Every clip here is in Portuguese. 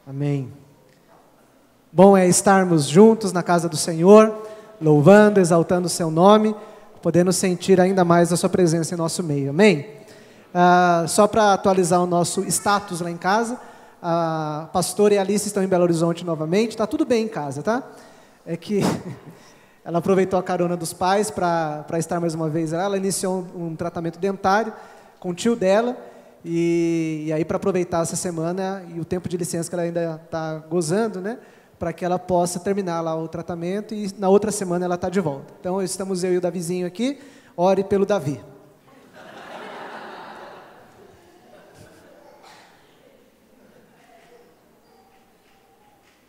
Amém. Bom é estarmos juntos na casa do Senhor, louvando, exaltando o seu nome, podendo sentir ainda mais a sua presença em nosso meio. Amém? Só para atualizar o nosso status lá em casa, a pastora e a Alice estão em Belo Horizonte novamente. Está tudo bem em casa, tá? É que ela aproveitou a carona dos pais para estar mais uma vez lá. Ela iniciou um tratamento dentário com o tio dela. E aí, para aproveitar essa semana e o tempo de licença que ela ainda está gozando, né, para que ela possa terminar lá o tratamento e na outra semana ela está de volta. Então, estamos eu e o Davizinho aqui. Ore pelo Davi.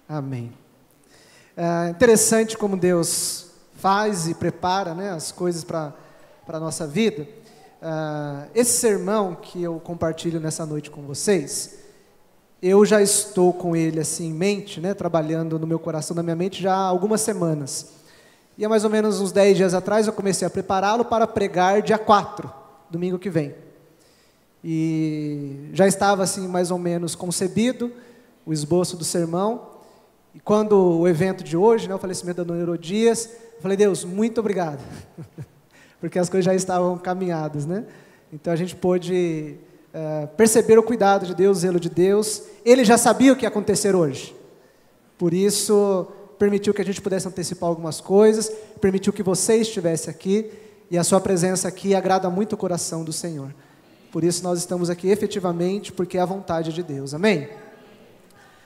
Amém. Interessante como Deus faz e prepara, né, as coisas para a nossa vida. Esse sermão que eu compartilho nessa noite com vocês, eu já estou com ele assim em mente, né, trabalhando no meu coração, na minha mente já há algumas semanas. E há mais ou menos uns 10 dias atrás eu comecei a prepará-lo para pregar dia 4, domingo que vem. E já estava assim mais ou menos concebido o esboço do sermão. E quando o evento de hoje, né, o falecimento da dona Herodias, eu falei: Deus, muito obrigado. Porque as coisas já estavam caminhadas, né? Então a gente pôde perceber o cuidado de Deus, o zelo de Deus. Ele já sabia o que ia acontecer hoje. Por isso, permitiu que a gente pudesse antecipar algumas coisas, permitiu que você estivesse aqui, e a sua presença aqui agrada muito o coração do Senhor. Por isso nós estamos aqui efetivamente, porque é a vontade de Deus. Amém?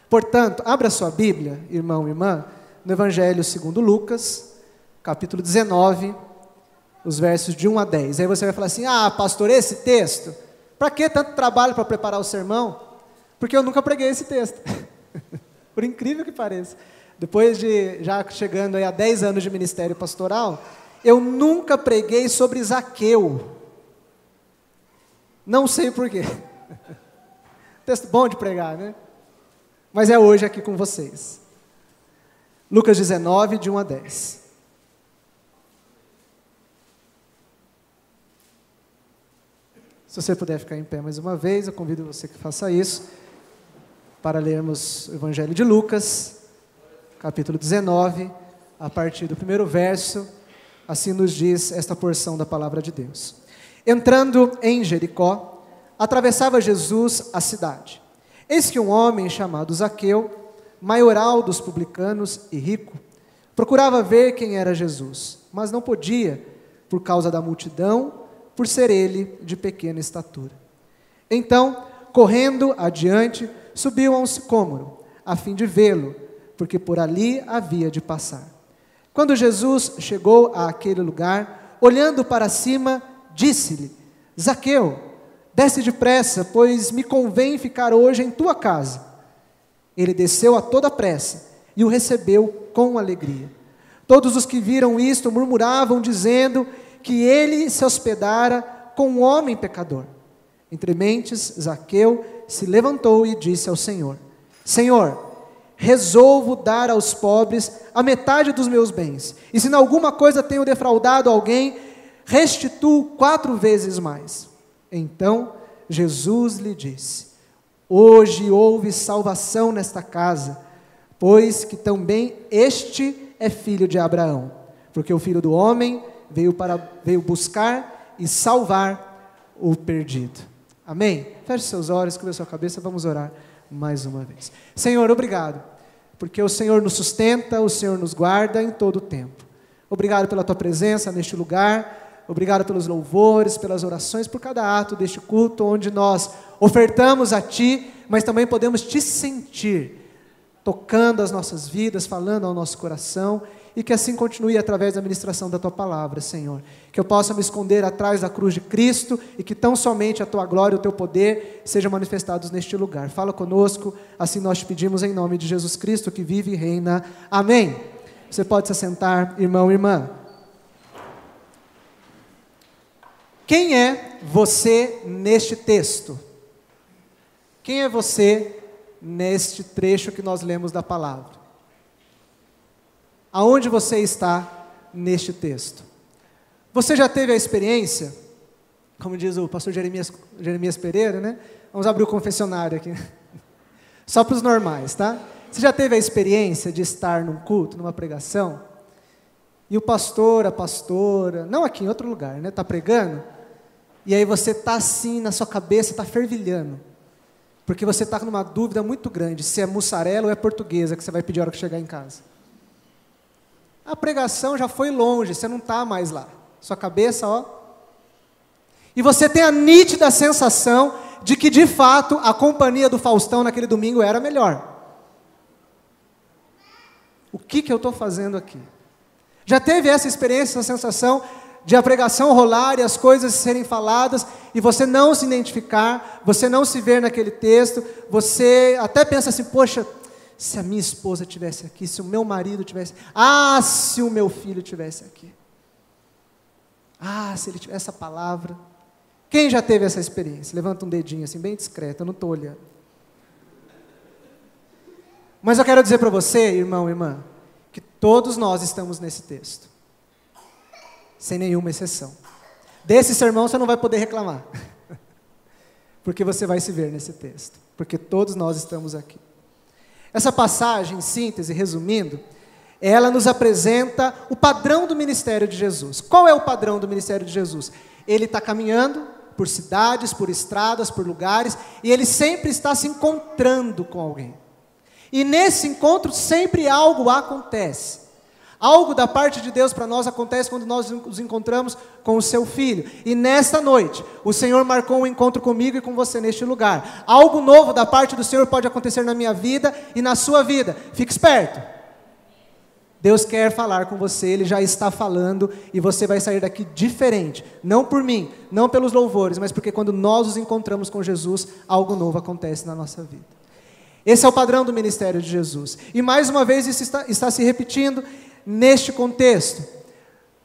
Portanto, abra sua Bíblia, irmão e irmã, no Evangelho segundo Lucas, capítulo 19, os versos de 1 a 10. Aí você vai falar assim: pastor, esse texto? Para que tanto trabalho para preparar o sermão? Porque eu nunca preguei esse texto. Por incrível que pareça. Depois de já chegando aí a 10 anos de ministério pastoral, eu nunca preguei sobre Zaqueu. Não sei porquê. Texto bom de pregar, né? Mas é hoje aqui com vocês. Lucas 19, de 1 a 10. Se você puder ficar em pé mais uma vez, eu convido você que faça isso, para lermos o Evangelho de Lucas, capítulo 19, a partir do primeiro verso. Assim nos diz esta porção da palavra de Deus. Entrando em Jericó, atravessava Jesus a cidade. Eis que um homem chamado Zaqueu, maioral dos publicanos e rico, procurava ver quem era Jesus, mas não podia, por causa da multidão, por ser ele de pequena estatura. Então, correndo adiante, subiu a um sicômoro, a fim de vê-lo, porque por ali havia de passar. Quando Jesus chegou àquele lugar, olhando para cima, disse-lhe: Zaqueu, desce depressa, pois me convém ficar hoje em tua casa. Ele desceu a toda pressa e o recebeu com alegria. Todos os que viram isto murmuravam, dizendo que ele se hospedara com um homem pecador. Entre mentes, Zaqueu se levantou e disse ao Senhor: Senhor, resolvo dar aos pobres a metade dos meus bens, e se em alguma coisa tenho defraudado alguém, restituo 4 vezes mais. Então Jesus lhe disse: hoje houve salvação nesta casa, pois que também este é filho de Abraão, porque o Filho do Homem veio buscar e salvar o perdido. Amém? Feche seus olhos, cubra sua cabeça, vamos orar mais uma vez. Senhor, obrigado, porque o Senhor nos sustenta, o Senhor nos guarda em todo o tempo. Obrigado pela tua presença neste lugar, obrigado pelos louvores, pelas orações, por cada ato deste culto, onde nós ofertamos a Ti, mas também podemos Te sentir, tocando as nossas vidas, falando ao nosso coração, e que assim continue através da ministração da Tua palavra, Senhor. Que eu possa me esconder atrás da cruz de Cristo, e que tão somente a Tua glória e o Teu poder sejam manifestados neste lugar. Fala conosco, assim nós te pedimos em nome de Jesus Cristo, que vive e reina. Amém. Você pode se assentar, irmão e irmã. Quem é você neste texto? Quem é você neste trecho que nós lemos da palavra? Aonde você está neste texto? Você já teve a experiência, como diz o pastor Jeremias Pereira, né? Vamos abrir o confessionário aqui. Só para os normais, tá? Você já teve a experiência de estar num culto, numa pregação, e o pastor, a pastora, não aqui, em outro lugar, né? Está pregando, e aí você está assim, na sua cabeça, está fervilhando, porque você está numa dúvida muito grande, se é mussarela ou é portuguesa que você vai pedir a hora que chegar em casa. A pregação já foi longe, você não está mais lá. Sua cabeça, ó. E você tem a nítida sensação de que, de fato, a companhia do Faustão naquele domingo era melhor. O que eu estou fazendo aqui? Já teve essa experiência, essa sensação de a pregação rolar e as coisas serem faladas e você não se identificar, você não se ver naquele texto, você até pensa assim, poxa, se a minha esposa estivesse aqui, se o meu marido estivesse, se o meu filho estivesse aqui, se ele tivesse essa palavra. Quem já teve essa experiência? Levanta um dedinho assim, bem discreto, eu não estou olhando. Mas eu quero dizer para você, irmão e irmã, que todos nós estamos nesse texto, sem nenhuma exceção. Desse sermão você não vai poder reclamar, porque você vai se ver nesse texto, porque todos nós estamos aqui. Essa passagem, em síntese, resumindo, ela nos apresenta o padrão do ministério de Jesus. Qual é o padrão do ministério de Jesus? Ele está caminhando por cidades, por estradas, por lugares, e ele sempre está se encontrando com alguém. E nesse encontro sempre algo acontece. Algo da parte de Deus para nós acontece quando nós nos encontramos com o seu Filho. E nesta noite, o Senhor marcou um encontro comigo e com você neste lugar. Algo novo da parte do Senhor pode acontecer na minha vida e na sua vida. Fique esperto. Deus quer falar com você, Ele já está falando e você vai sair daqui diferente. Não por mim, não pelos louvores, mas porque quando nós nos encontramos com Jesus, algo novo acontece na nossa vida. Esse é o padrão do ministério de Jesus. E mais uma vez isso está se repetindo neste contexto.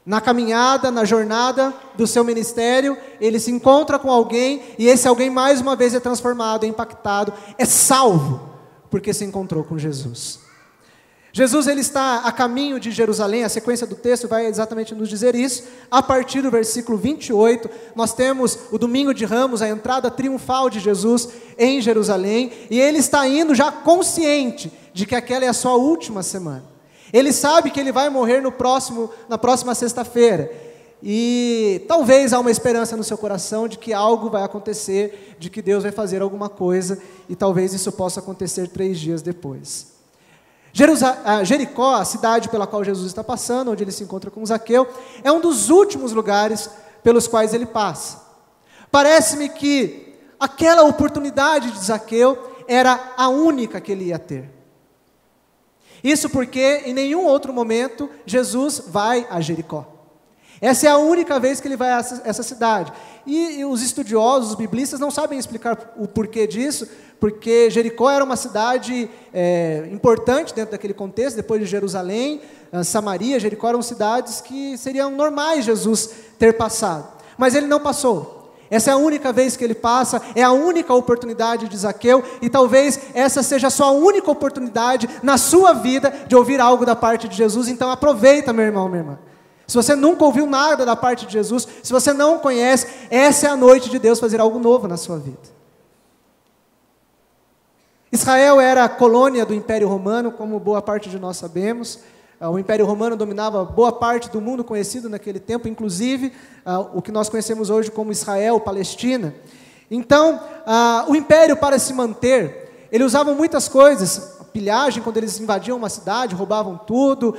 Na caminhada, na jornada do seu ministério, ele se encontra com alguém e esse alguém mais uma vez é transformado, é impactado, é salvo, porque se encontrou com Jesus. Jesus ele está a caminho de Jerusalém, a sequência do texto vai exatamente nos dizer isso. A partir do versículo 28, nós temos o domingo de Ramos, a entrada triunfal de Jesus em Jerusalém, e ele está indo já consciente de que aquela é a sua última semana. Ele sabe que ele vai morrer na próxima sexta-feira, e talvez há uma esperança no seu coração de que algo vai acontecer, de que Deus vai fazer alguma coisa, e talvez isso possa acontecer 3 dias depois. Jericó, a cidade pela qual Jesus está passando, onde ele se encontra com Zaqueu, é um dos últimos lugares pelos quais ele passa. Parece-me que aquela oportunidade de Zaqueu era a única que ele ia ter. Isso porque em nenhum outro momento Jesus vai a Jericó. Essa é a única vez que ele vai a essa cidade. E os estudiosos, os biblistas, não sabem explicar o porquê disso, porque Jericó era uma cidade importante dentro daquele contexto, depois de Jerusalém, Samaria, Jericó eram cidades que seriam normais Jesus ter passado. Mas ele não passou. Essa é a única vez que ele passa, é a única oportunidade de Zaqueu, e talvez essa seja a sua única oportunidade na sua vida de ouvir algo da parte de Jesus. Então aproveita, meu irmão, minha irmã. Se você nunca ouviu nada da parte de Jesus, se você não conhece, essa é a noite de Deus fazer algo novo na sua vida. Israel era a colônia do Império Romano, como boa parte de nós sabemos. O Império Romano dominava boa parte do mundo conhecido naquele tempo, inclusive o que nós conhecemos hoje como Israel, Palestina. Então, o Império, para se manter, ele usava muitas coisas, pilhagem, quando eles invadiam uma cidade, roubavam tudo,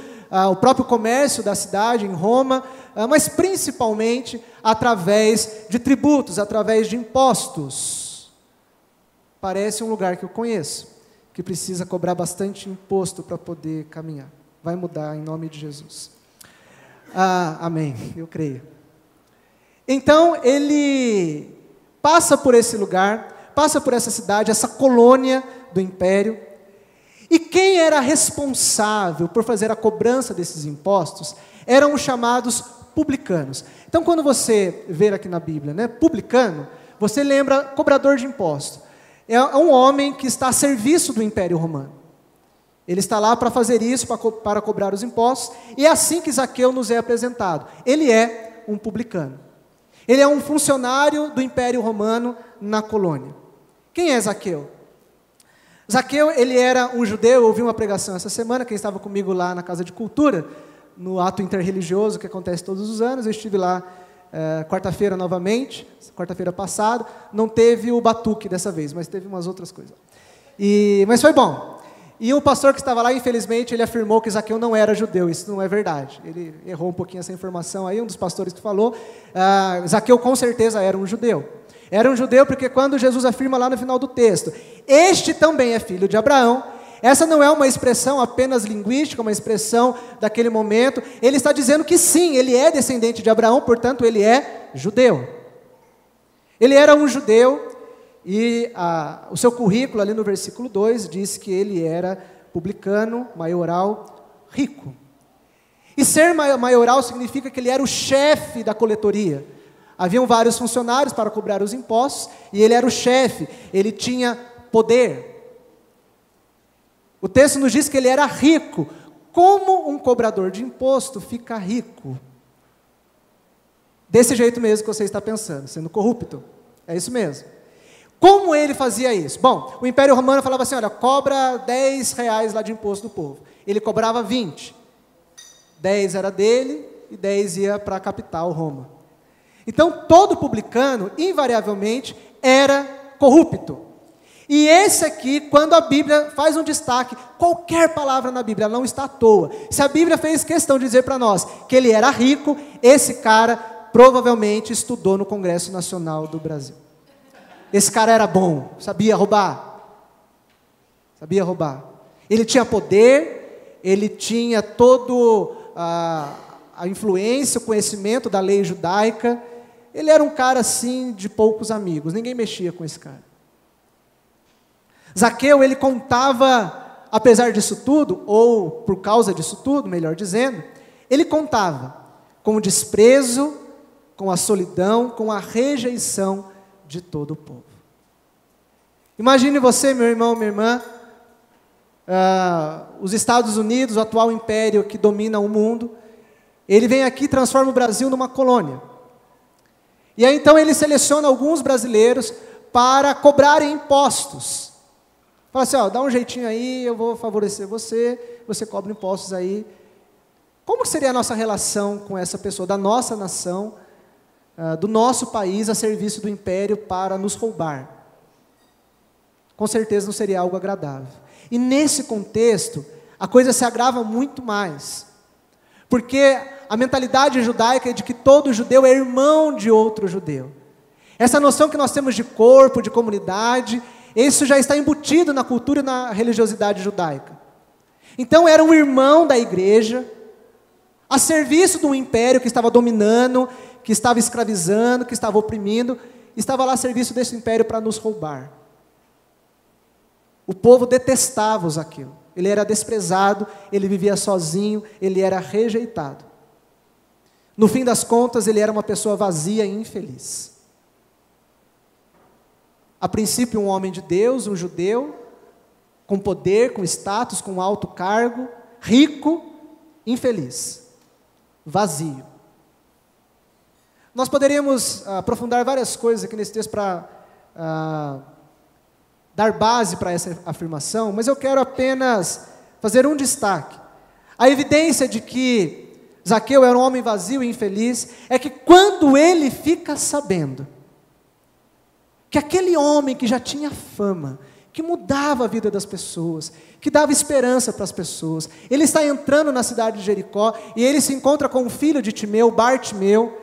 o próprio comércio da cidade em Roma, mas principalmente através de tributos, através de impostos. Parece um lugar que eu conheço, que precisa cobrar bastante imposto para poder caminhar. Vai mudar em nome de Jesus. Amém, eu creio. Então ele passa por esse lugar, passa por essa cidade, essa colônia do império. E quem era responsável por fazer a cobrança desses impostos eram os chamados publicanos. Então, quando você vê aqui na Bíblia, né, publicano, você lembra cobrador de impostos. É um homem que está a serviço do Império Romano. Ele está lá para fazer isso, para cobrar os impostos, e é assim que Zaqueu nos é apresentado. Ele é um publicano. Ele é um funcionário do Império Romano na colônia. Quem é Zaqueu? Zaqueu, ele era um judeu. Eu ouvi uma pregação essa semana, quem estava comigo lá na Casa de Cultura, no ato interreligioso que acontece todos os anos. Eu estive lá quarta-feira novamente, quarta-feira passada. Não teve o batuque dessa vez, mas teve umas outras coisas. Mas foi bom. E o pastor que estava lá, infelizmente, ele afirmou que Zaqueu não era judeu. Isso não é verdade. Ele errou um pouquinho essa informação aí, um dos pastores que falou. Zaqueu com certeza era um judeu. Era um judeu porque quando Jesus afirma lá no final do texto, este também é filho de Abraão, essa não é uma expressão apenas linguística, uma expressão daquele momento. Ele está dizendo que sim, ele é descendente de Abraão, portanto ele é judeu. Ele era um judeu. E o seu currículo, ali no versículo 2, diz que ele era publicano, maioral, rico. E ser maioral significa que ele era o chefe da coletoria. Haviam vários funcionários para cobrar os impostos, e ele era o chefe, ele tinha poder. O texto nos diz que ele era rico. Como um cobrador de imposto fica rico? Desse jeito mesmo que você está pensando, sendo corrupto. É isso mesmo. Como ele fazia isso? Bom, o Império Romano falava assim, olha, cobra 10 reais lá de imposto do povo. Ele cobrava 20. 10 era dele e 10 ia para a capital, Roma. Então, todo publicano, invariavelmente, era corrupto. E esse aqui, quando a Bíblia faz um destaque, qualquer palavra na Bíblia não está à toa. Se a Bíblia fez questão de dizer para nós que ele era rico, esse cara provavelmente estudou no Congresso Nacional do Brasil. Esse cara era bom, sabia roubar. Sabia roubar. Ele tinha poder, ele tinha toda a influência, o conhecimento da lei judaica. Ele era um cara assim de poucos amigos, ninguém mexia com esse cara. Zaqueu, ele contava, apesar disso tudo, ou por causa disso tudo, melhor dizendo, ele contava com o desprezo, com a solidão, com a rejeição de todo o povo. Imagine você, meu irmão, minha irmã, os Estados Unidos, o atual império que domina o mundo, ele vem aqui e transforma o Brasil numa colônia. E aí então ele seleciona alguns brasileiros para cobrarem impostos. Fala assim, dá um jeitinho aí, eu vou favorecer você, você cobra impostos aí. Como seria a nossa relação com essa pessoa, da nossa nação, do nosso país a serviço do império para nos roubar? Com certeza não seria algo agradável. E nesse contexto, a coisa se agrava muito mais. Porque a mentalidade judaica é de que todo judeu é irmão de outro judeu. Essa noção que nós temos de corpo, de comunidade, isso já está embutido na cultura e na religiosidade judaica. Então era um irmão da igreja, a serviço de um império que estava dominando, que estava escravizando, que estava oprimindo, estava lá a serviço desse império para nos roubar. O povo detestava o Zaqueu, ele era desprezado, ele vivia sozinho, ele era rejeitado. No fim das contas, ele era uma pessoa vazia e infeliz. A princípio, um homem de Deus, um judeu, com poder, com status, com alto cargo, rico, infeliz, vazio. Nós poderíamos aprofundar várias coisas aqui nesse texto para dar base para essa afirmação, mas eu quero apenas fazer um destaque. A evidência de que Zaqueu era um homem vazio e infeliz é que quando ele fica sabendo que aquele homem que já tinha fama, que mudava a vida das pessoas, que dava esperança para as pessoas, ele está entrando na cidade de Jericó e ele se encontra com o filho de Timeu, Bartimeu,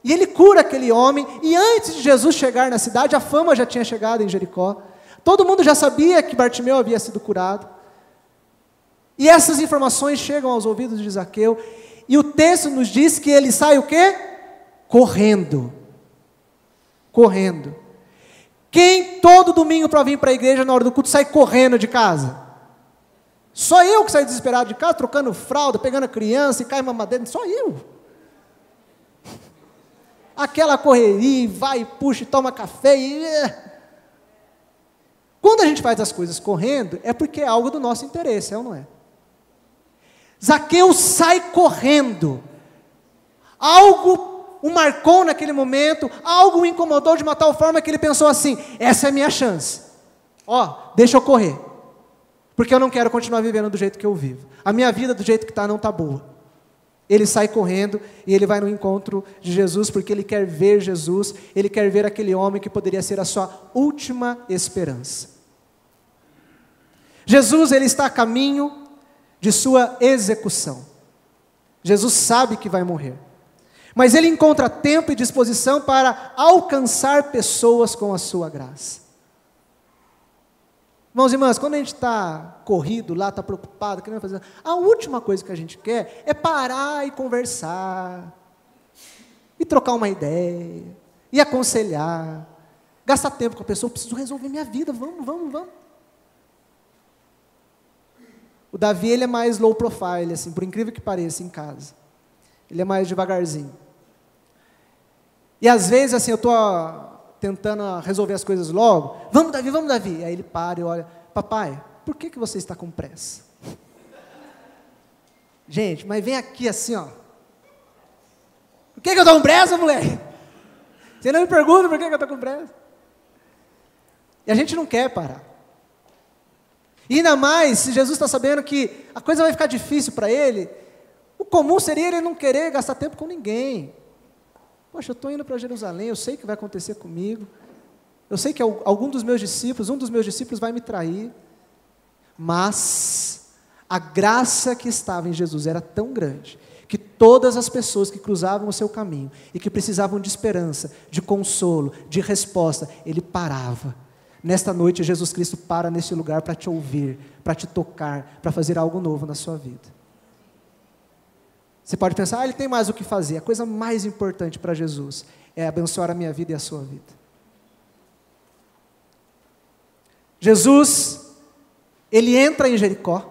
e ele cura aquele homem, e antes de Jesus chegar na cidade, a fama já tinha chegado em Jericó. Todo mundo já sabia que Bartimeu havia sido curado. E essas informações chegam aos ouvidos de Zaqueu, e o texto nos diz que ele sai o quê? Correndo. Correndo. Quem todo domingo para vir para a igreja na hora do culto sai correndo de casa? Só eu que saio desesperado de casa, trocando fralda, pegando a criança e cai mamadeira, só eu. Aquela correria, vai, puxa, toma café e... Quando a gente faz as coisas correndo, é porque é algo do nosso interesse, é ou não é? Zaqueu sai correndo. Algo o marcou naquele momento, algo o incomodou de uma tal forma que ele pensou assim, essa é a minha chance. Deixa eu correr. porque eu não quero continuar vivendo do jeito que eu vivo. A minha vida do jeito que está não está boa. Ele sai correndo e ele vai no encontro de Jesus, porque ele quer ver Jesus, ele quer ver aquele homem que poderia ser a sua última esperança. Jesus, ele está a caminho de sua execução. Jesus sabe que vai morrer, mas ele encontra tempo e disposição para alcançar pessoas com a sua graça. Irmãos e irmãs, quando a gente está corrido lá, está preocupado, querendo fazer, a última coisa que a gente quer é parar e conversar, e trocar uma ideia, e aconselhar, gastar tempo com a pessoa. Eu preciso resolver minha vida, vamos. O Davi, ele é mais low profile, assim, por incrível que pareça, em casa. Ele é mais devagarzinho. E às vezes, assim, eu estou tentando resolver as coisas logo. Vamos, Davi. Aí ele para e olha, papai, por que você está com pressa? Gente, mas vem aqui assim, ó. Por que eu estou com pressa, moleque? Você não me pergunta por que eu estou com pressa. E a gente não quer parar. E ainda mais, se Jesus está sabendo que a coisa vai ficar difícil para ele, o comum seria ele não querer gastar tempo com ninguém. Poxa, eu estou indo para Jerusalém, eu sei que vai acontecer comigo, eu sei que um dos meus discípulos vai me trair, mas a graça que estava em Jesus era tão grande, que todas as pessoas que cruzavam o seu caminho, e que precisavam de esperança, de consolo, de resposta, ele parava. Nesta noite, Jesus Cristo para nesse lugar para te ouvir, para te tocar, para fazer algo novo na sua vida. Você pode pensar, ele tem mais o que fazer. A coisa mais importante para Jesus é abençoar a minha vida e a sua vida. Jesus, ele entra em Jericó.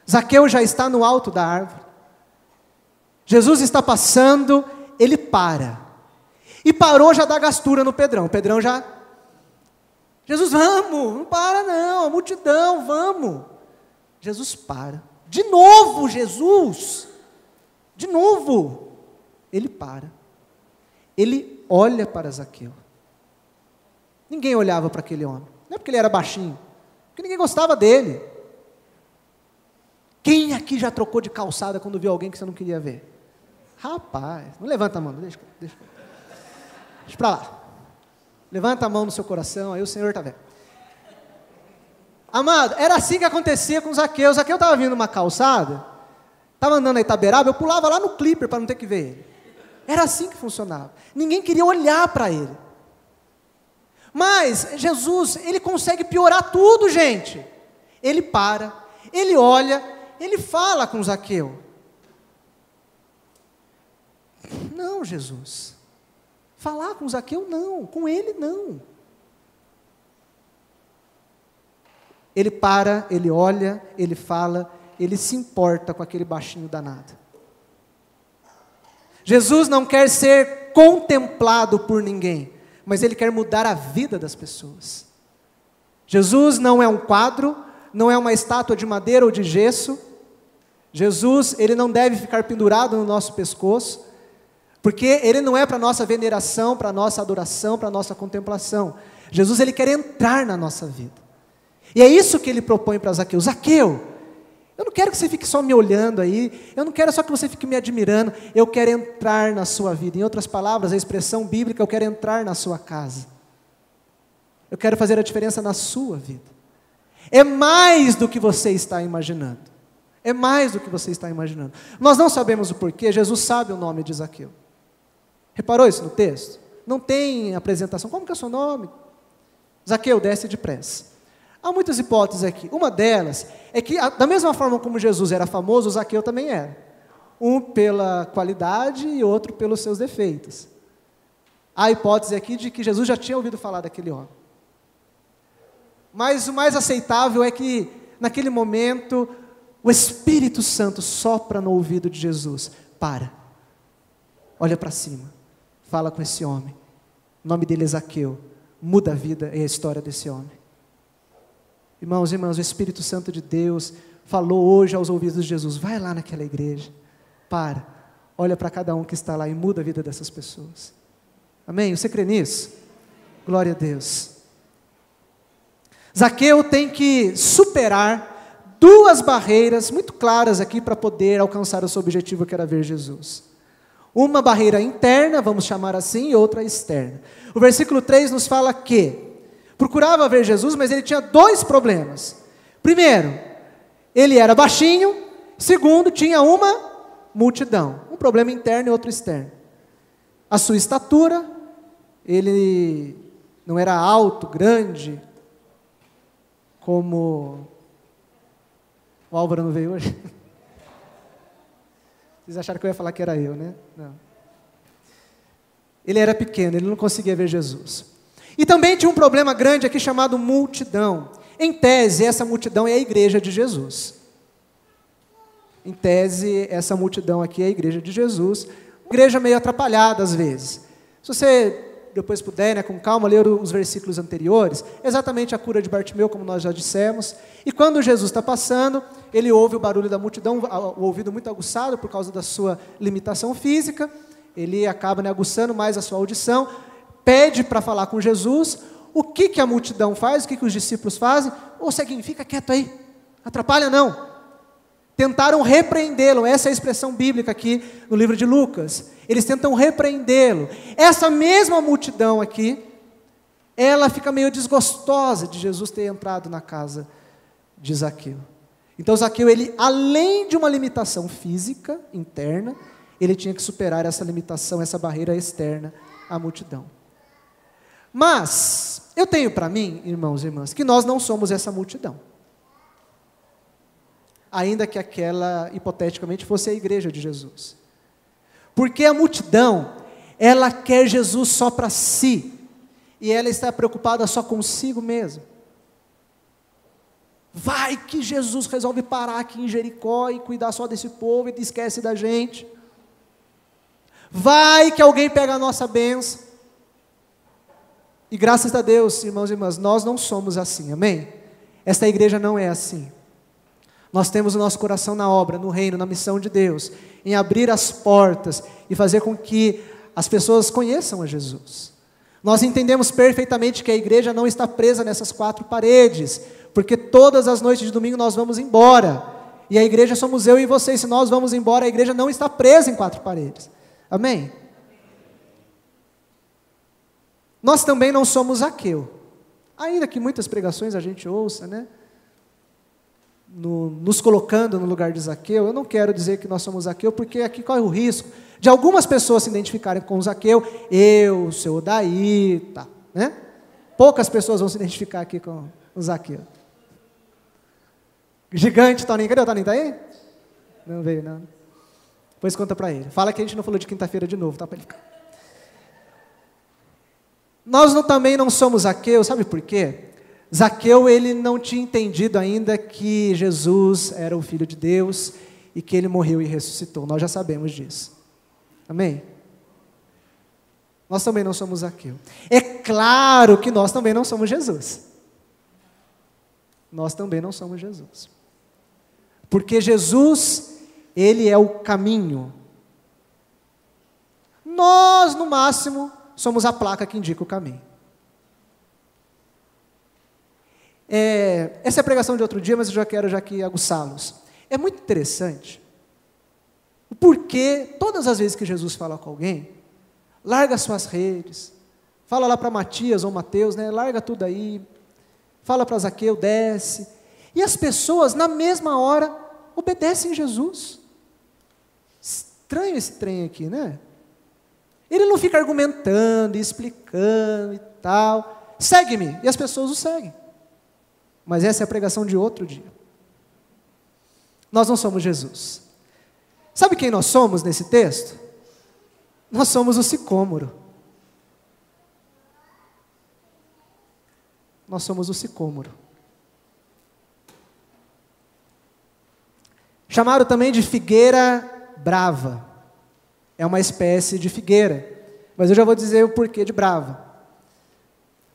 Zaqueu já está no alto da árvore. Jesus está passando, ele para. E parou já da gastura no Pedrão. O Pedrão já... Jesus, vamos, não para não, a multidão, vamos. Jesus para. De novo, Jesus... De novo, ele para. Ele olha para Zaqueu. Ninguém olhava para aquele homem. Não é porque ele era baixinho, porque ninguém gostava dele. Quem aqui já trocou de calçada quando viu alguém que você não queria ver? Rapaz, não levanta a mão, deixa para lá. Levanta a mão no seu coração, aí o Senhor está vendo. Amado, era assim que acontecia com Zaqueu. Zaqueu estava vindo uma calçada, estava andando na Itaberaba, eu pulava lá no Clipper para não ter que ver ele. Era assim que funcionava. Ninguém queria olhar para ele. Mas Jesus, ele consegue piorar tudo, gente. Ele para, ele olha, ele fala com Zaqueu. Não, Jesus. Falar com Zaqueu não, com ele não. Ele para, ele olha, ele fala, ele se importa com aquele baixinho danado. Jesus não quer ser contemplado por ninguém, mas ele quer mudar a vida das pessoas. Jesus não é um quadro, não é uma estátua de madeira ou de gesso. Jesus, ele não deve ficar pendurado no nosso pescoço, porque ele não é para nossa veneração, para nossa adoração, para nossa contemplação. Jesus, ele quer entrar na nossa vida. E é isso que ele propõe para Zaqueu. Zaqueu, eu não quero que você fique só me olhando aí, eu não quero só que você fique me admirando, eu quero entrar na sua vida. Em outras palavras, a expressão bíblica, eu quero entrar na sua casa. Eu quero fazer a diferença na sua vida. É mais do que você está imaginando. É mais do que você está imaginando. Nós não sabemos o porquê, Jesus sabe o nome de Zaqueu. Reparou isso no texto? Não tem apresentação. Como que é o seu nome? Zaqueu, desce depressa. Há muitas hipóteses aqui. Uma delas é que, da mesma forma como Jesus era famoso, Zaqueu também era. Um pela qualidade e outro pelos seus defeitos. Há a hipótese aqui de que Jesus já tinha ouvido falar daquele homem. Mas o mais aceitável é que, naquele momento, o Espírito Santo sopra no ouvido de Jesus. Para. Olha para cima. Fala com esse homem. O nome dele é Zaqueu. Muda a vida e a história desse homem. Irmãos e irmãs, o Espírito Santo de Deus falou hoje aos ouvidos de Jesus. Vai lá naquela igreja. Para. Olha para cada um que está lá e muda a vida dessas pessoas. Amém? Você crê nisso? Glória a Deus. Zaqueu tem que superar duas barreiras muito claras aqui para poder alcançar o seu objetivo, que era ver Jesus. Uma barreira interna, vamos chamar assim, e outra externa. O versículo 3 nos fala que procurava ver Jesus, mas ele tinha dois problemas. Primeiro, ele era baixinho. Segundo, tinha uma multidão. Um problema interno e outro externo. A sua estatura, ele não era alto, grande, como o Álvaro não veio hoje. Vocês acharam que eu ia falar que era eu, né? Não. Ele era pequeno, ele não conseguia ver Jesus. E também tinha um problema grande aqui chamado multidão. Em tese, essa multidão é a igreja de Jesus. Em tese, essa multidão aqui é a igreja de Jesus. Uma igreja meio atrapalhada às vezes. Se você depois puder, né, com calma, ler os versículos anteriores, exatamente a cura de Bartimeu, como nós já dissemos. E quando Jesus está passando, ele ouve o barulho da multidão, o ouvido muito aguçado por causa da sua limitação física. Ele acaba, né, aguçando mais a sua audição, pede para falar com Jesus. O que a multidão faz? O que os discípulos fazem? Ô ceguinho, fica quieto aí, atrapalha não. Tentaram repreendê-lo, essa é a expressão bíblica aqui no livro de Lucas. Eles tentam repreendê-lo. Essa mesma multidão aqui, ela fica meio desgostosa de Jesus ter entrado na casa de Zaqueu. Então Zaqueu, ele, além de uma limitação física, interna, ele tinha que superar essa limitação, essa barreira externa à multidão. Mas, eu tenho para mim, irmãos e irmãs, que nós não somos essa multidão. Ainda que aquela, hipoteticamente, fosse a igreja de Jesus. Porque a multidão, ela quer Jesus só para si, e ela está preocupada só consigo mesma. Vai que Jesus resolve parar aqui em Jericó e cuidar só desse povo e esquece da gente. Vai que alguém pega a nossa bênção. E graças a Deus, irmãos e irmãs, nós não somos assim, amém? Esta igreja não é assim. Nós temos o nosso coração na obra, no reino, na missão de Deus, em abrir as portas e fazer com que as pessoas conheçam a Jesus. Nós entendemos perfeitamente que a igreja não está presa nessas quatro paredes, porque todas as noites de domingo nós vamos embora, e a igreja somos eu e vocês. Se nós vamos embora, a igreja não está presa em quatro paredes, amém? Nós também não somos Zaqueu, ainda que muitas pregações a gente ouça, né? Nos colocando no lugar de Zaqueu. Eu não quero dizer que nós somos Zaqueu, porque aqui corre o risco de algumas pessoas se identificarem com Zaqueu, eu, o seu Odaí, tá, né? Poucas pessoas vão se identificar aqui com o Zaqueu. Gigante, Toninho, cadê o Toninho, tá aí? Não veio, não. Depois conta para ele, fala que a gente não falou de quinta-feira de novo, tá, para ele ficar. Nós também não somos Zaqueu, sabe por quê? Zaqueu, ele não tinha entendido ainda que Jesus era o Filho de Deus e que ele morreu e ressuscitou. Nós já sabemos disso. Amém? Nós também não somos Zaqueu. É claro que nós também não somos Jesus. Nós também não somos Jesus. Porque Jesus, ele é o caminho. Nós, no máximo, somos a placa que indica o caminho. Essa é a pregação de outro dia, mas eu já quero aqui aguçá-los. É muito interessante o porquê, todas as vezes que Jesus fala com alguém, larga suas redes, fala lá para Matias ou Mateus, né, larga tudo aí, fala para Zaqueu, desce, e as pessoas na mesma hora obedecem Jesus. Estranho esse trem aqui, né? Ele não fica argumentando e explicando e tal, segue-me, e as pessoas o seguem. Mas essa é a pregação de outro dia. Nós não somos Jesus. Sabe quem nós somos nesse texto? Nós somos o sicômoro. Nós somos o sicômoro. Chamaram também de figueira brava. É uma espécie de figueira. Mas eu já vou dizer o porquê de brava.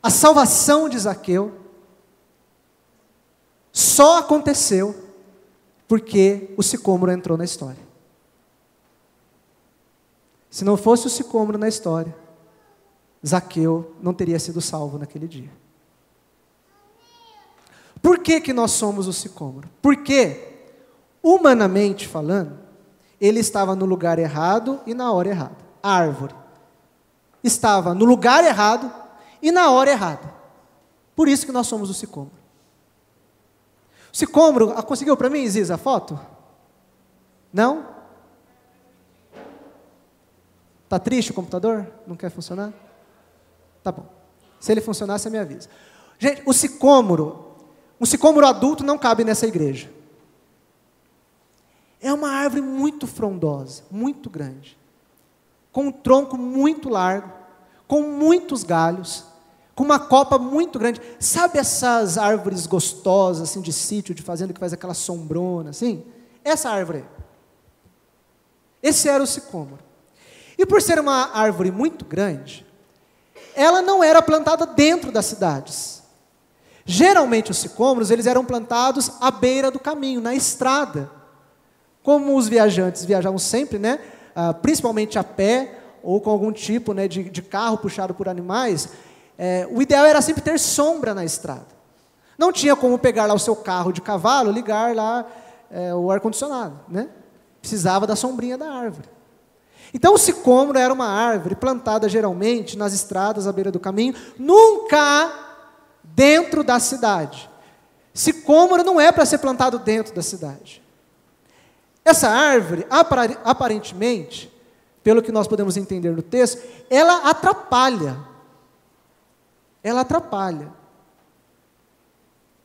A salvação de Zaqueu só aconteceu porque o sicômoro entrou na história. Se não fosse o sicômoro na história, Zaqueu não teria sido salvo naquele dia. Por que que nós somos o sicômoro? Porque, humanamente falando, ele estava no lugar errado e na hora errada. A árvore estava no lugar errado e na hora errada. Por isso que nós somos o sicômoro. O sicômoro, conseguiu para mim, Ziza, a foto? Não? Está triste o computador? Não quer funcionar? Tá bom. Se ele funcionar, você me avisa. Gente, um sicômoro adulto não cabe nessa igreja. É uma árvore muito frondosa, muito grande, com um tronco muito largo, com muitos galhos, com uma copa muito grande. Sabe essas árvores gostosas, assim, de sítio, de fazenda, que faz aquela sombrona, assim? Essa árvore aí. Esse era o sicômoro. E por ser uma árvore muito grande, ela não era plantada dentro das cidades. Geralmente os sicômoros, eles eram plantados à beira do caminho, na estrada. Como os viajantes viajavam sempre, né, principalmente a pé, ou com algum tipo, né, de carro puxado por animais, o ideal era sempre ter sombra na estrada. Não tinha como pegar lá o seu carro de cavalo, ligar lá o ar-condicionado, né? Precisava da sombrinha da árvore. Então o sicômoro era uma árvore plantada geralmente nas estradas à beira do caminho, nunca dentro da cidade. Sicômoro não é para ser plantado dentro da cidade. Essa árvore, aparentemente, pelo que nós podemos entender no texto, ela atrapalha. Ela atrapalha.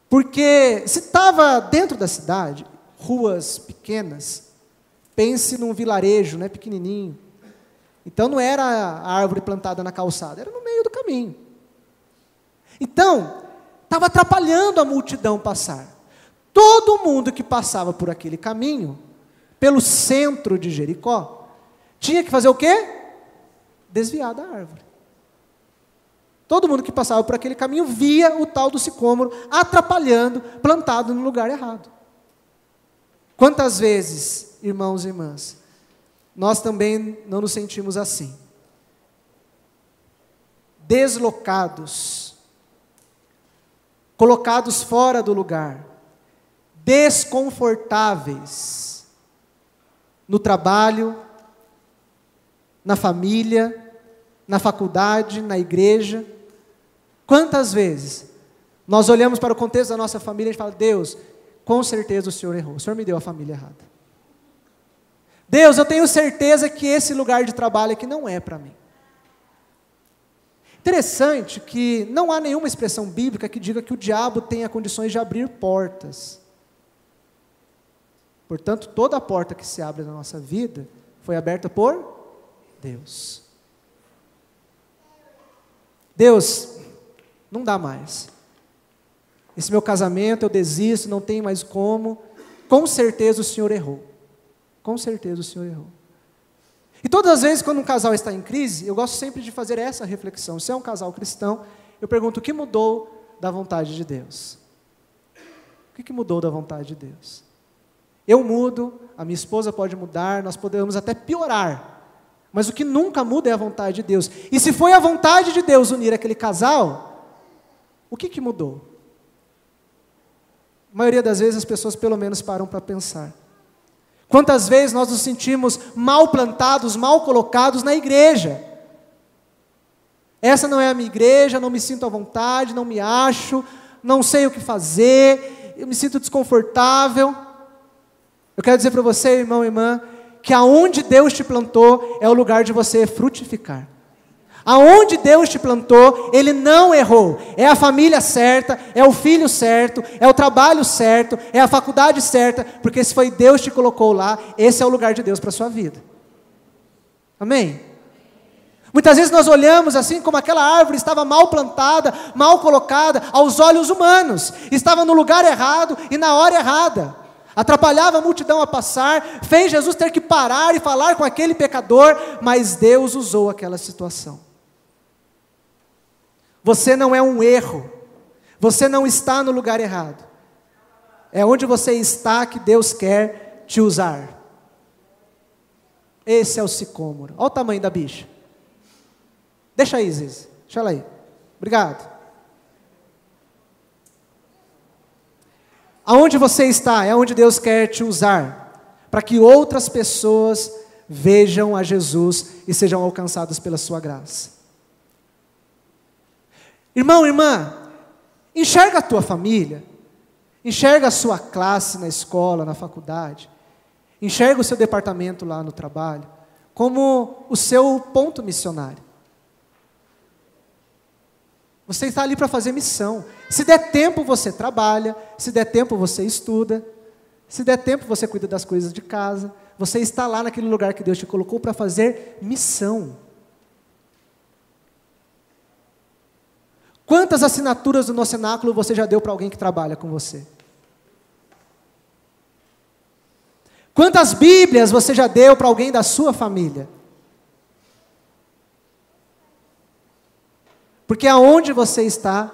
Porque se estava dentro da cidade, ruas pequenas, pense num vilarejo, né, pequenininho. Então não era a árvore plantada na calçada, era no meio do caminho. Então, estava atrapalhando a multidão passar. Todo mundo que passava por aquele caminho, pelo centro de Jericó, tinha que fazer o quê? Desviar da árvore. Todo mundo que passava por aquele caminho via o tal do sicômoro atrapalhando, plantado no lugar errado. Quantas vezes, irmãos e irmãs, nós também não nos sentimos assim? Deslocados, colocados fora do lugar, desconfortáveis, no trabalho, na família, na faculdade, na igreja. Quantas vezes nós olhamos para o contexto da nossa família e a gente fala: Deus, com certeza o Senhor errou, o Senhor me deu a família errada. Deus, eu tenho certeza que esse lugar de trabalho aqui não é para mim. Interessante que não há nenhuma expressão bíblica que diga que o diabo tenha condições de abrir portas. Portanto, toda a porta que se abre na nossa vida foi aberta por Deus. Deus, não dá mais. Esse meu casamento eu desisto, não tenho mais como. Com certeza o Senhor errou. Com certeza o Senhor errou. E todas as vezes quando um casal está em crise, eu gosto sempre de fazer essa reflexão. Se é um casal cristão, eu pergunto: o que mudou da vontade de Deus? O que mudou da vontade de Deus? Eu mudo, a minha esposa pode mudar, nós podemos até piorar, mas o que nunca muda é a vontade de Deus. E se foi a vontade de Deus unir aquele casal, o que mudou? A maioria das vezes as pessoas pelo menos param para pensar. Quantas vezes nós nos sentimos mal plantados, mal colocados na igreja? Essa não é a minha igreja, não me sinto à vontade, não me acho, não sei o que fazer, eu me sinto desconfortável. Eu quero dizer para você, irmão e irmã, que aonde Deus te plantou é o lugar de você frutificar. Aonde Deus te plantou, Ele não errou. É a família certa, é o filho certo, é o trabalho certo, é a faculdade certa, porque se foi Deus que te colocou lá, esse é o lugar de Deus para a sua vida. Amém? Muitas vezes nós olhamos assim como aquela árvore estava mal plantada, mal colocada, aos olhos humanos. Estava no lugar errado e na hora errada. Atrapalhava a multidão a passar, fez Jesus ter que parar e falar com aquele pecador, mas Deus usou aquela situação. Você não é um erro, você não está no lugar errado. É onde você está que Deus quer te usar. Esse é o sicômoro. Olha o tamanho da bicha. Deixa aí, Ziz. Deixa ela aí. Obrigado. Aonde você está é onde Deus quer te usar, para que outras pessoas vejam a Jesus e sejam alcançados pela sua graça. Irmão, irmã, enxerga a tua família, enxerga a sua classe na escola, na faculdade, enxerga o seu departamento lá no trabalho, como o seu ponto missionário. Você está ali para fazer missão. Se der tempo, você trabalha. Se der tempo, você estuda. Se der tempo, você cuida das coisas de casa. Você está lá naquele lugar que Deus te colocou para fazer missão. Quantas assinaturas do nosso cenáculo você já deu para alguém que trabalha com você? Quantas Bíblias você já deu para alguém da sua família? Porque aonde você está,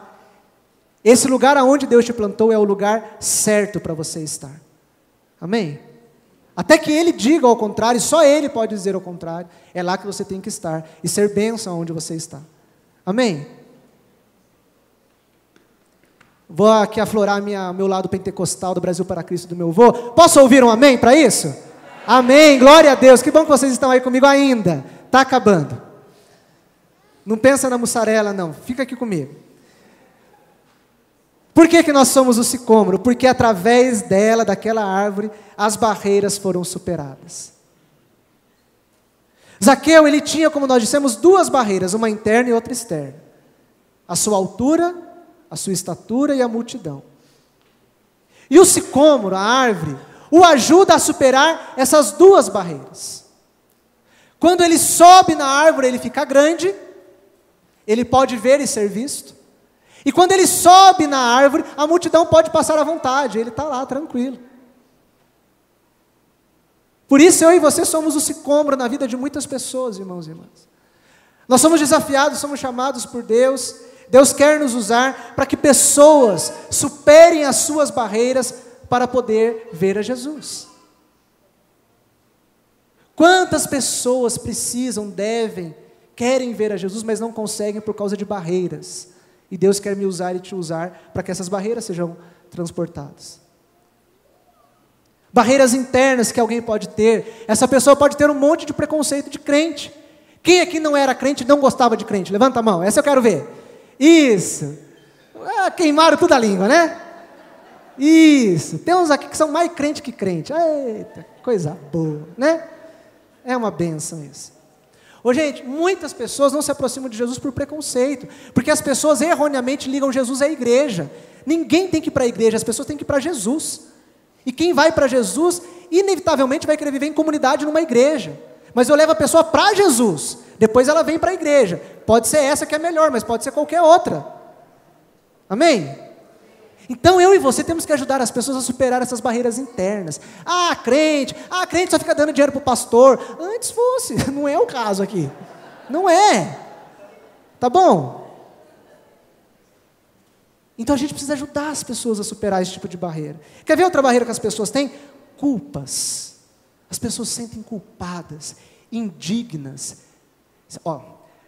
esse lugar aonde Deus te plantou é o lugar certo para você estar. Amém? Até que Ele diga ao contrário, só Ele pode dizer ao contrário, é lá que você tem que estar e ser bênção onde você está. Amém? Vou aqui aflorar meu lado pentecostal do Brasil para Cristo do meu avô. Posso ouvir um amém para isso? Amém, glória a Deus. Que bom que vocês estão aí comigo ainda. Está acabando. Não pensa na mussarela não, fica aqui comigo. Por que nós somos o sicômoro? Porque através dela, daquela árvore, as barreiras foram superadas. Zaqueu, ele tinha, como nós dissemos, duas barreiras, uma interna e outra externa. A sua altura, a sua estatura e a multidão. E o sicômoro, a árvore, o ajuda a superar essas duas barreiras. Quando ele sobe na árvore, ele fica grande, ele pode ver e ser visto. E quando ele sobe na árvore, a multidão pode passar à vontade, ele está lá tranquilo. Por isso eu e você somos o sicômoro na vida de muitas pessoas, irmãos e irmãs. Nós somos desafiados, somos chamados por Deus. Deus quer nos usar para que pessoas superem as suas barreiras para poder ver a Jesus. Quantas pessoas precisam, devem, querem ver a Jesus, mas não conseguem por causa de barreiras. E Deus quer me usar e te usar para que essas barreiras sejam transportadas. Barreiras internas que alguém pode ter. Essa pessoa pode ter um monte de preconceito de crente. Quem aqui não era crente e não gostava de crente? Levanta a mão, essa eu quero ver. Isso. Queimaram toda a língua, né? Isso. Tem uns aqui que são mais crente que crente. Eita, coisa boa, né? É uma bênção isso. Ô, gente, muitas pessoas não se aproximam de Jesus por preconceito, porque as pessoas erroneamente ligam Jesus à igreja. Ninguém tem que ir para a igreja, as pessoas têm que ir para Jesus. E quem vai para Jesus, inevitavelmente vai querer viver em comunidade numa igreja. Mas eu levo a pessoa para Jesus, depois ela vem para a igreja. Pode ser essa que é melhor, mas pode ser qualquer outra. Amém? Então eu e você temos que ajudar as pessoas a superar essas barreiras internas. Crente só fica dando dinheiro para o pastor. Antes fosse, não é o caso aqui. Não é. Tá bom? Então a gente precisa ajudar as pessoas a superar esse tipo de barreira. Quer ver outra barreira que as pessoas têm? Culpas. As pessoas se sentem culpadas, indignas.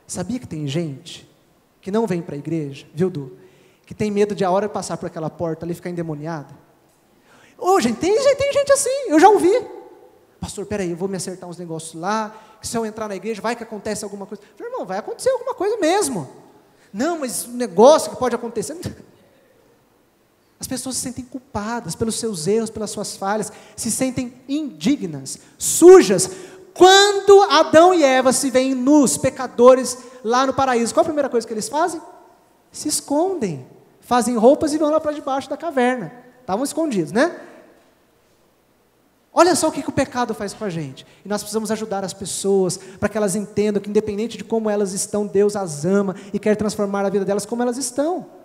Sabia que tem gente que não vem para a igreja, viu, Du? Que tem medo de a hora de passar por aquela porta ali ficar endemoniada. Gente, tem gente assim, eu já ouvi. Pastor, peraí, eu vou me acertar uns negócios lá, que se eu entrar na igreja, vai que acontece alguma coisa. Falei, irmão, vai acontecer alguma coisa mesmo. Não, mas um negócio que pode acontecer. As pessoas se sentem culpadas pelos seus erros, pelas suas falhas, se sentem indignas, sujas. Quando Adão e Eva se veem nus, pecadores, lá no paraíso, qual a primeira coisa que eles fazem? Se escondem, fazem roupas e vão lá para debaixo da caverna. Estavam escondidos, né? Olha só o que o pecado faz com a gente. E nós precisamos ajudar as pessoas, para que elas entendam que independente de como elas estão, Deus as ama e quer transformar a vida delas como elas estão.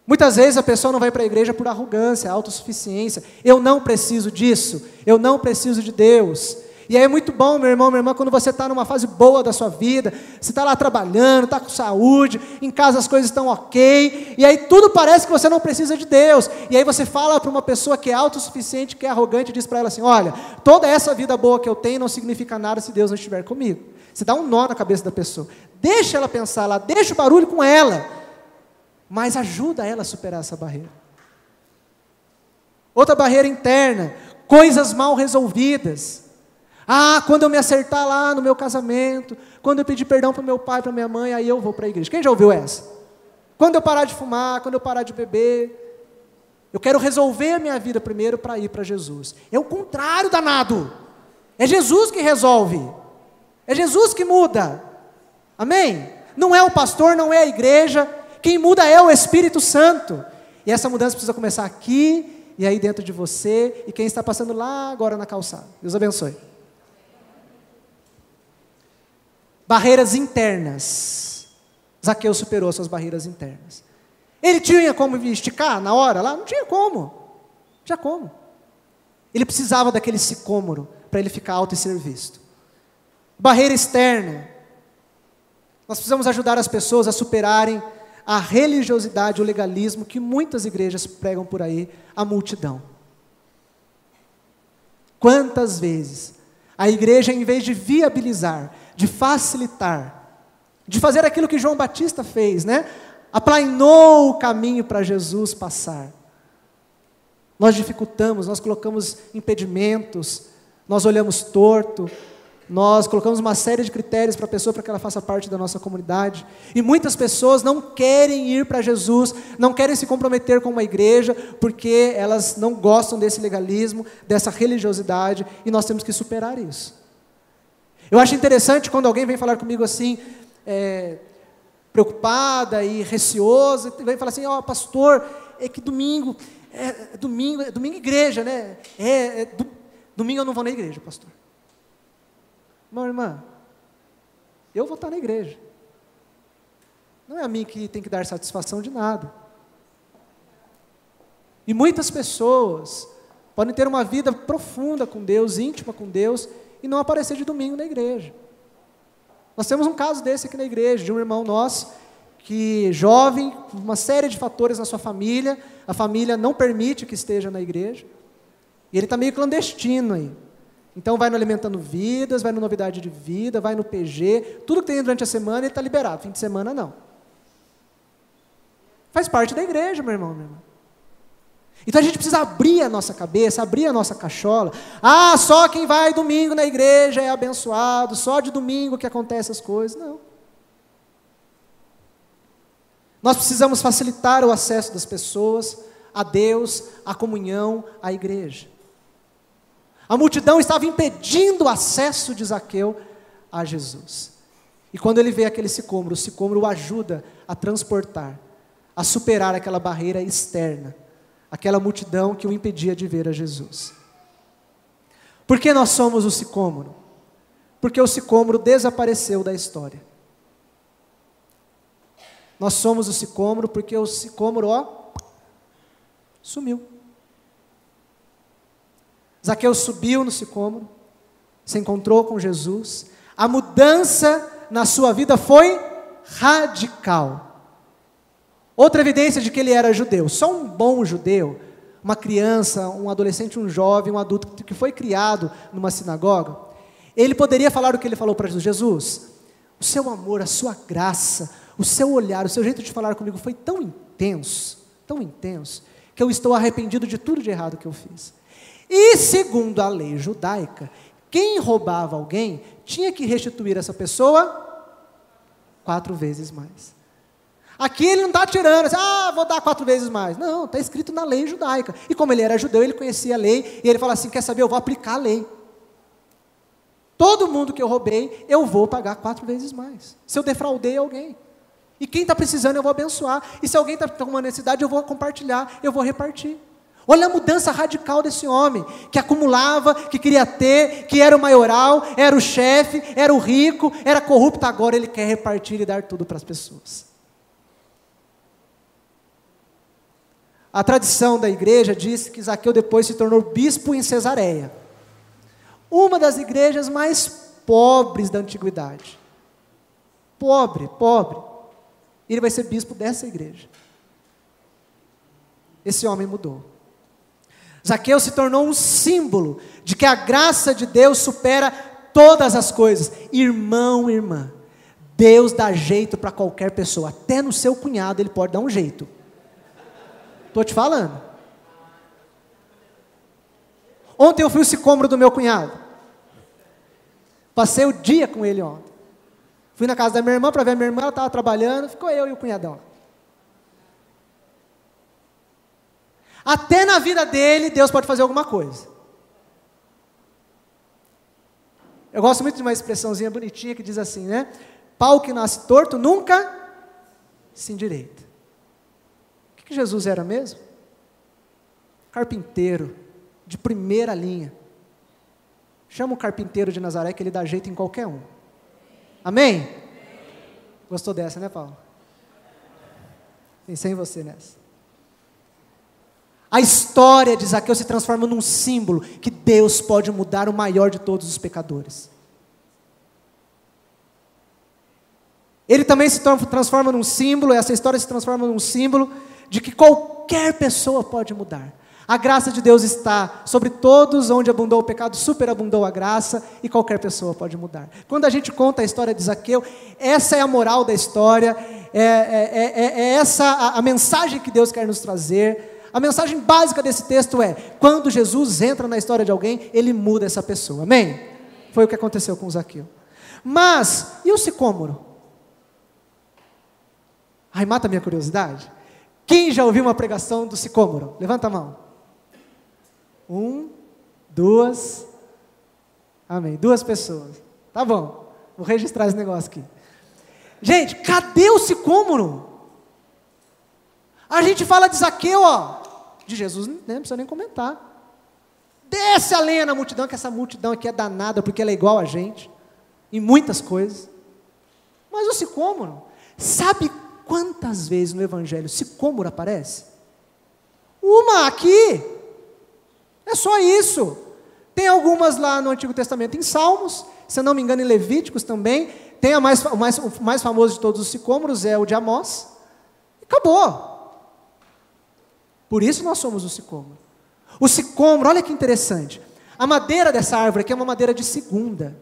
Muitas vezes a pessoa não vai para a igreja por arrogância, autossuficiência. Eu não preciso disso, eu não preciso de Deus. E aí é muito bom, meu irmão, minha irmã, quando você está numa fase boa da sua vida, você está lá trabalhando, está com saúde, em casa as coisas estão ok, e aí tudo parece que você não precisa de Deus. E aí você fala para uma pessoa que é autossuficiente, que é arrogante, e diz para ela assim, olha, toda essa vida boa que eu tenho não significa nada se Deus não estiver comigo. Você dá um nó na cabeça da pessoa. Deixa ela pensar lá, deixa o barulho com ela, mas ajuda ela a superar essa barreira. Outra barreira interna, coisas mal resolvidas. Quando eu me acertar lá no meu casamento, quando eu pedir perdão para o meu pai, para minha mãe, aí eu vou para a igreja. Quem já ouviu essa? Quando eu parar de fumar, quando eu parar de beber, eu quero resolver a minha vida primeiro para ir para Jesus. É o contrário, danado. É Jesus que resolve. É Jesus que muda. Amém? Não é o pastor, não é a igreja. Quem muda é o Espírito Santo. E essa mudança precisa começar aqui, e aí dentro de você, e quem está passando lá agora na calçada. Deus abençoe. Barreiras internas. Zaqueu superou suas barreiras internas. Ele tinha como esticar na hora lá? Não tinha como. Não tinha como. Ele precisava daquele sicômoro para ele ficar alto e ser visto. Barreira externa. Nós precisamos ajudar as pessoas a superarem a religiosidade, o legalismo que muitas igrejas pregam por aí, a multidão. Quantas vezes a igreja, em vez de viabilizar, de facilitar, de fazer aquilo que João Batista fez, né? Aplainou o caminho para Jesus passar. Nós dificultamos, nós colocamos impedimentos, nós olhamos torto, nós colocamos uma série de critérios para a pessoa, para que ela faça parte da nossa comunidade. E muitas pessoas não querem ir para Jesus, não querem se comprometer com uma igreja, porque elas não gostam desse legalismo, dessa religiosidade, e nós temos que superar isso. Eu acho interessante quando alguém vem falar comigo assim, preocupada e receosa, e vem falar assim, pastor, é que domingo igreja, né? Domingo eu não vou na igreja, pastor. Irmão, irmã, eu vou estar na igreja. Não é a mim que tem que dar satisfação de nada. E muitas pessoas podem ter uma vida profunda com Deus, íntima com Deus, e não aparecer de domingo na igreja. Nós temos um caso desse aqui na igreja, de um irmão nosso, que jovem, uma série de fatores na sua família, a família não permite que esteja na igreja, e ele está meio clandestino aí. Então vai no Alimentando Vidas, vai no Novidade de Vida, vai no PG, tudo que tem durante a semana ele está liberado, fim de semana não. Faz parte da igreja, meu irmão, minha irmã. Então a gente precisa abrir a nossa cabeça, abrir a nossa cachola. Só quem vai domingo na igreja é abençoado, só de domingo que acontecem as coisas. Não. Nós precisamos facilitar o acesso das pessoas a Deus, à comunhão, à igreja. A multidão estava impedindo o acesso de Zaqueu a Jesus. E quando ele vê aquele sicômoro, o sicômoro o ajuda a transportar, a superar aquela barreira externa, aquela multidão que o impedia de ver a Jesus. Por que nós somos o sicômoro? Porque o sicômoro desapareceu da história. Nós somos o sicômoro porque o sicômoro, sumiu. Zaqueu subiu no sicômoro, se encontrou com Jesus, a mudança na sua vida foi radical. Outra evidência de que ele era judeu, só um bom judeu, uma criança, um adolescente, um jovem, um adulto que foi criado numa sinagoga, ele poderia falar o que ele falou para Jesus: Jesus, o seu amor, a sua graça, o seu olhar, o seu jeito de falar comigo foi tão intenso, que eu estou arrependido de tudo de errado que eu fiz. E segundo a lei judaica, quem roubava alguém tinha que restituir essa pessoa 4 vezes mais. Aqui ele não está tirando, assim, vou dar 4 vezes mais. Não, está escrito na lei judaica. E como ele era judeu, ele conhecia a lei, e ele fala assim, quer saber, eu vou aplicar a lei. Todo mundo que eu roubei, eu vou pagar 4 vezes mais. Se eu defraudei alguém. E quem está precisando, eu vou abençoar. E se alguém está com uma necessidade, eu vou compartilhar, eu vou repartir. Olha a mudança radical desse homem, que acumulava, que queria ter, que era o maioral, era o chefe, era o rico, era corrupto, agora ele quer repartir e dar tudo para as pessoas. A tradição da igreja diz que Zaqueu depois se tornou bispo em Cesareia, uma das igrejas mais pobres da antiguidade. Pobre. Ele vai ser bispo dessa igreja. Esse homem mudou. Zaqueu se tornou um símbolo de que a graça de Deus supera todas as coisas. Irmão, irmã, Deus dá jeito para qualquer pessoa, até no seu cunhado ele pode dar um jeito. Estou te falando. Ontem eu fui o sicômoro do meu cunhado. Passei o dia com ele ontem. Fui na casa da minha irmã para ver a minha irmã, ela estava trabalhando, ficou eu e o cunhadão. Até na vida dele, Deus pode fazer alguma coisa. Eu gosto muito de uma expressãozinha bonitinha que diz assim, né? Pau que nasce torto nunca se endireita. O que Jesus era mesmo? Carpinteiro, de primeira linha. Chama o carpinteiro de Nazaré que ele dá jeito em qualquer um. Amém? Gostou dessa, né, Paulo? Pensei em você nessa. A história de Zaqueu se transforma num símbolo que Deus pode mudar o maior de todos os pecadores. Ele também se transforma num símbolo, essa história se transforma num símbolo de que qualquer pessoa pode mudar. A graça de Deus está sobre todos, onde abundou o pecado, superabundou a graça, e qualquer pessoa pode mudar. Quando a gente conta a história de Zaqueu, essa é a moral da história, é essa a mensagem que Deus quer nos trazer. A mensagem básica desse texto é, quando Jesus entra na história de alguém, ele muda essa pessoa, amém? Foi o que aconteceu com Zaqueu. Mas, e o sicômoro? Ai, mata a minha curiosidade. Quem já ouviu uma pregação do sicômoro? Levanta a mão. 1, 2, amém, 2 pessoas, tá bom, vou registrar esse negócio aqui. Gente, cadê o sicômoro? A gente fala de Zaqueu, ó, de Jesus, não precisa nem comentar. Desce a lenha na multidão, que essa multidão aqui é danada, porque ela é igual a gente, em muitas coisas. Mas o sicômoro, sabe quantas vezes no Evangelho sicômoro aparece? Uma aqui. É só isso. Tem algumas lá no Antigo Testamento em Salmos, se eu não me engano em Levíticos também. Tem o mais famoso de todos os sicômoros, é o de Amós. E acabou. Por isso nós somos o sicômoro. O sicômoro, olha que interessante. A madeira dessa árvore aqui é uma madeira de segunda.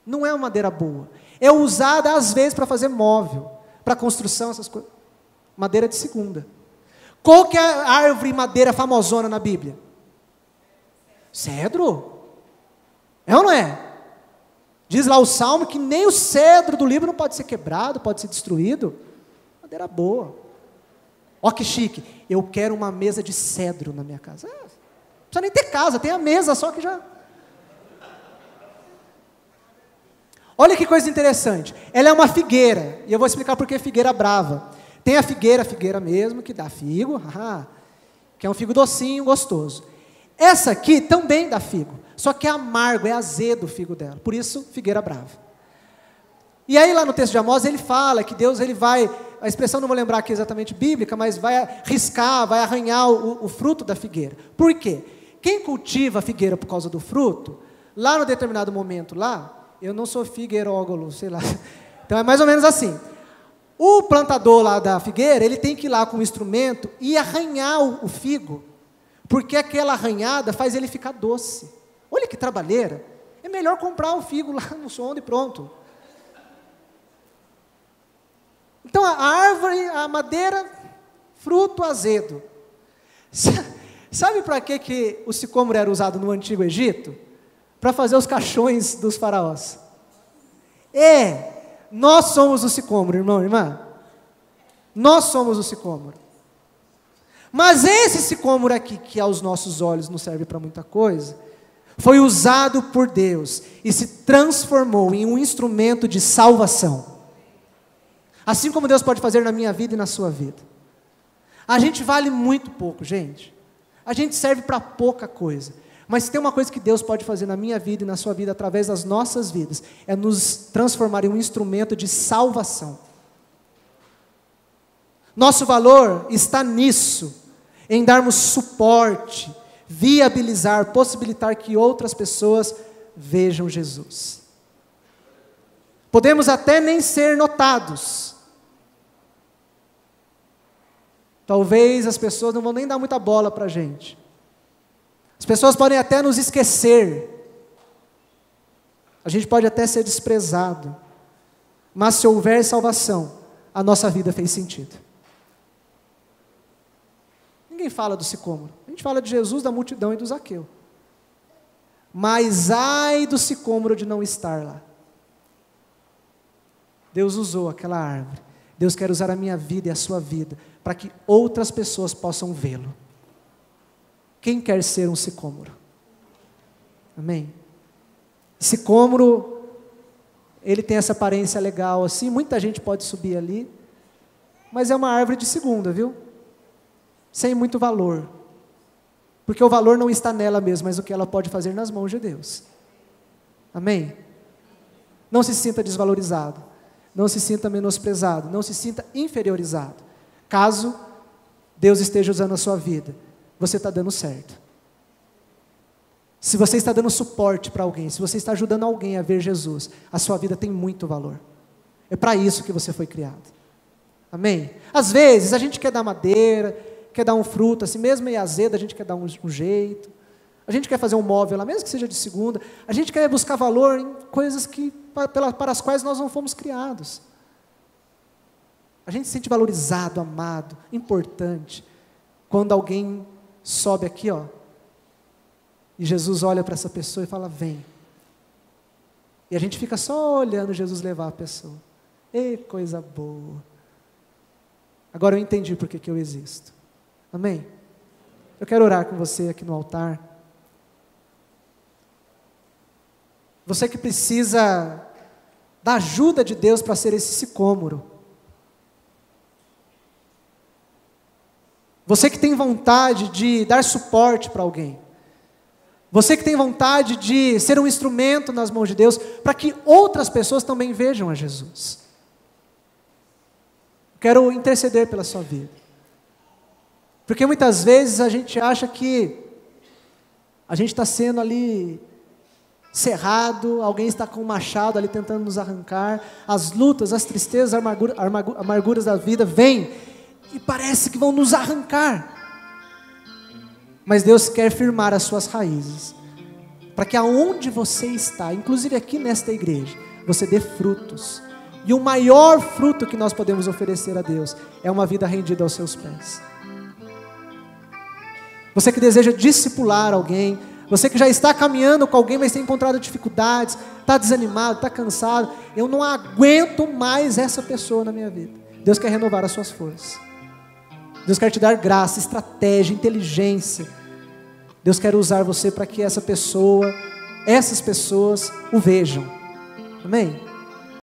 Não é uma madeira boa. É usada às vezes para fazer móvel, para construção, essas coisas. Madeira de segunda. Qual que é a árvore madeira famosona na Bíblia? Cedro? É ou não é? Diz lá o Salmo que nem o cedro do Líbano pode ser quebrado, pode ser destruído. Madeira boa. Ó que chique, eu quero uma mesa de cedro na minha casa. Não precisa nem ter casa, tem a mesa só que já... Olha que coisa interessante, ela é uma figueira, e eu vou explicar por que figueira brava. Tem a figueira mesmo, que dá figo, que é um figo docinho, gostoso. Essa aqui também dá figo, só que é amargo, é azedo o figo dela, por isso figueira brava. E aí lá no texto de Amós ele fala que Deus ele vai, a expressão não vou lembrar aqui exatamente bíblica, mas vai riscar, vai arranhar o fruto da figueira. Por quê? Quem cultiva a figueira por causa do fruto, lá no determinado momento lá, eu não sou figueirógolo, sei lá, então é mais ou menos assim, o plantador lá da figueira, ele tem que ir lá com um instrumento e arranhar o figo, porque aquela arranhada faz ele ficar doce. Olha que trabalheira. É melhor comprar o figo lá no som e pronto. Então a árvore, a madeira, fruto azedo. Sabe para que o sicômoro era usado no Antigo Egito? Para fazer os caixões dos faraós. Nós somos o sicômoro, irmão e irmã. Nós somos o sicômoro. Mas esse sicômoro aqui, que aos nossos olhos não serve para muita coisa, foi usado por Deus e se transformou em um instrumento de salvação. Assim como Deus pode fazer na minha vida e na sua vida. A gente vale muito pouco, gente. A gente serve para pouca coisa. Mas tem uma coisa que Deus pode fazer na minha vida e na sua vida, através das nossas vidas, é nos transformar em um instrumento de salvação. Nosso valor está nisso, em darmos suporte, viabilizar, possibilitar que outras pessoas vejam Jesus. Podemos até nem ser notados. Talvez as pessoas não vão nem dar muita bola para a gente. As pessoas podem até nos esquecer. A gente pode até ser desprezado. Mas se houver salvação, a nossa vida fez sentido. Ninguém fala do sicômoro. A gente fala de Jesus, da multidão e do Zaqueu. Mas ai do sicômoro de não estar lá. Deus usou aquela árvore. Deus quer usar a minha vida e a sua vida para que outras pessoas possam vê-lo. Quem quer ser um sicômoro? Amém? Sicômoro, ele tem essa aparência legal assim, muita gente pode subir ali, mas é uma árvore de segunda, viu? Sem muito valor. Porque o valor não está nela mesma, mas o que ela pode fazer nas mãos de Deus. Amém? Não se sinta desvalorizado, não se sinta menosprezado, não se sinta inferiorizado. Caso Deus esteja usando a sua vida, você está dando certo. Se você está dando suporte para alguém, se você está ajudando alguém a ver Jesus, a sua vida tem muito valor. É para isso que você foi criado. Amém? Às vezes a gente quer dar madeira, quer dar um fruto, assim mesmo meio azedo, a gente quer dar um jeito. A gente quer fazer um móvel lá, mesmo que seja de segunda. A gente quer buscar valor em coisas para as quais nós não fomos criados. A gente se sente valorizado, amado, importante, quando alguém sobe aqui, ó, e Jesus olha para essa pessoa e fala, vem. E a gente fica só olhando Jesus levar a pessoa. Ei, coisa boa. Agora eu entendi por que eu existo. Amém? Eu quero orar com você aqui no altar. Você que precisa da ajuda de Deus para ser esse sicômoro. Você que tem vontade de dar suporte para alguém. Você que tem vontade de ser um instrumento nas mãos de Deus, para que outras pessoas também vejam a Jesus. Quero interceder pela sua vida. Porque muitas vezes a gente acha que a gente está sendo ali cerrado, alguém está com um machado ali tentando nos arrancar, as lutas, as tristezas, amarguras da vida vêm e parece que vão nos arrancar. Mas Deus quer firmar as suas raízes, para que aonde você está, inclusive aqui nesta igreja, você dê frutos. E o maior fruto que nós podemos oferecer a Deus é uma vida rendida aos seus pés. Você que deseja discipular alguém, você que já está caminhando com alguém, mas tem encontrado dificuldades, está desanimado, está cansado, eu não aguento mais essa pessoa na minha vida. Deus quer renovar as suas forças. Deus quer te dar graça, estratégia, inteligência. Deus quer usar você para que essas pessoas o vejam. Amém?